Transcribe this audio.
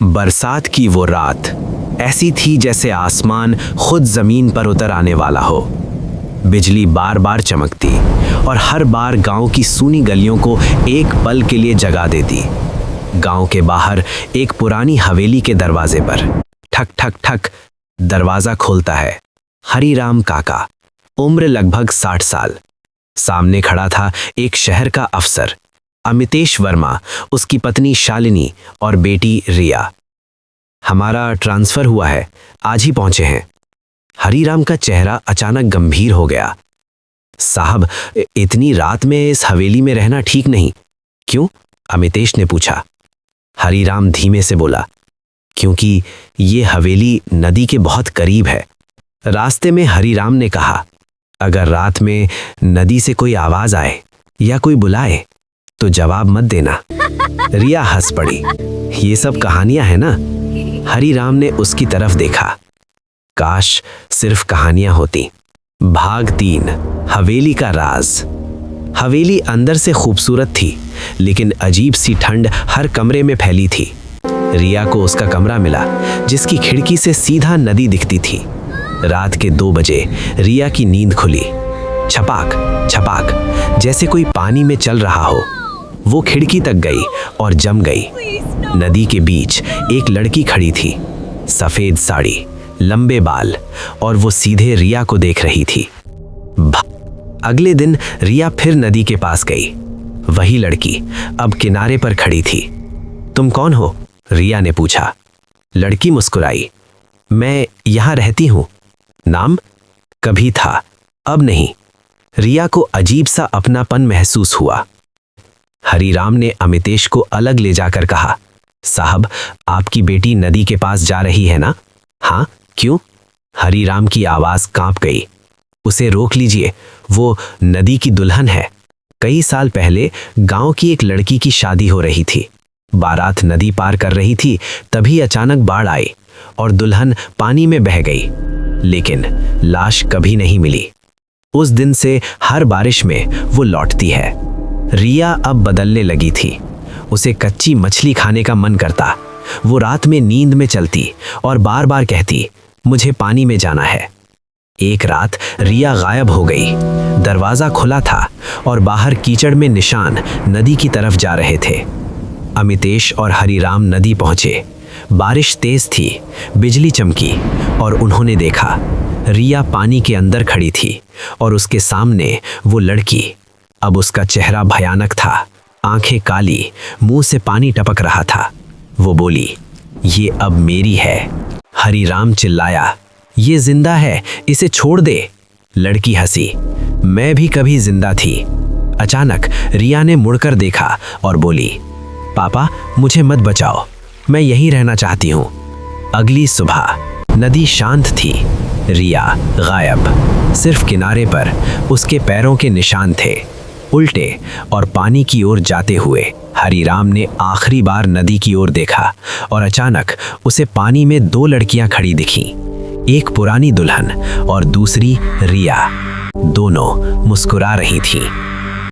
बरसात की वो रात ऐसी थी जैसे आसमान खुद जमीन पर उतर आने वाला हो। बिजली बार बार चमकती और हर बार गांव की सूनी गलियों को एक पल के लिए जगा देती। गांव के बाहर एक पुरानी हवेली के दरवाजे पर ठक ठक ठक दरवाजा खोलता है। हरिराम काका, उम्र लगभग 60 साल। सामने खड़ा था एक शहर का अफसर अमितेश वर्मा, उसकी पत्नी शालिनी और बेटी रिया। हमारा ट्रांसफर हुआ है, आज ही पहुंचे हैं। हरिराम का चेहरा अचानक गंभीर हो गया। साहब, इतनी रात में इस हवेली में रहना ठीक नहीं। क्यों? अमितेश ने पूछा। हरिराम धीमे से बोला, क्योंकि ये हवेली नदी के बहुत करीब है। रास्ते में हरिराम ने कहा, अगर रात में नदी से कोई आवाज आए या कोई बुलाए तो जवाब मत देना। रिया हंस पड़ी। ये सब कहानियां हैं ना? हरिराम ने उसकी तरफ देखा। काश सिर्फ कहानियां होती। भाग 3, हवेली का राज। हवेली अंदर से खूबसूरत थी, लेकिन अजीब सी ठंड हर कमरे में फैली थी। रिया को उसका कमरा मिला, जिसकी खिड़की से सीधा नदी दिखती थी। रात के 2 बजे रिया की नींद खुली। छपाक छपाक, जैसे कोई पानी में चल रहा हो। वो खिड़की तक गई और जम गई। नदी के बीच एक लड़की खड़ी थी, सफेद साड़ी, लंबे बाल, और वो सीधे रिया को देख रही थी। अगले दिन रिया फिर नदी के पास गई। वही लड़की अब किनारे पर खड़ी थी। तुम कौन हो? रिया ने पूछा। लड़की मुस्कुराई। मैं यहां रहती हूं। नाम? कभी था, अब नहीं। रिया को अजीब सा अपनापन महसूस हुआ। हरिराम ने अमितेश को अलग ले जाकर कहा, साहब, आपकी बेटी नदी के पास जा रही है ना? हाँ, क्यों? हरिराम की आवाज कांप गई। उसे रोक लीजिए, वो नदी की दुल्हन है। कई साल पहले गांव की एक लड़की की शादी हो रही थी। बारात नदी पार कर रही थी, तभी अचानक बाढ़ आई और दुल्हन पानी में बह गई, लेकिन लाश कभी नहीं मिली। उस दिन से हर बारिश में वो लौटती है। रिया अब बदलने लगी थी। उसे कच्ची मछली खाने का मन करता। वो रात में नींद में चलती और बार बार कहती, मुझे पानी में जाना है। एक रात रिया गायब हो गई। दरवाजा खुला था और बाहर कीचड़ में निशान नदी की तरफ जा रहे थे। अमितेश और हरिराम नदी पहुंचे। बारिश तेज थी, बिजली चमकी और उन्होंने देखा रिया पानी के अंदर खड़ी थी और उसके सामने वो लड़की। अब उसका चेहरा भयानक था, आंखें काली, मुंह से पानी टपक रहा था। वो बोली, ये अब मेरी है। हरिराम चिल्लाया, ये जिंदा है, इसे छोड़ दे। लड़की हंसी, मैं भी कभी जिंदा थी। अचानक रिया ने मुड़कर देखा और बोली, पापा, मुझे मत बचाओ, मैं यहीं रहना चाहती हूँ। अगली सुबह नदी शांत थी। रिया गायब। सिर्फ किनारे पर उसके पैरों के निशान थे, उल्टे और पानी की ओर जाते हुए। हरिराम ने आखिरी बार नदी की ओर देखा और अचानक उसे पानी में 2 लड़कियां खड़ी दिखीं। एक पुरानी दुल्हन और दूसरी रिया। दोनों मुस्कुरा रही थीं।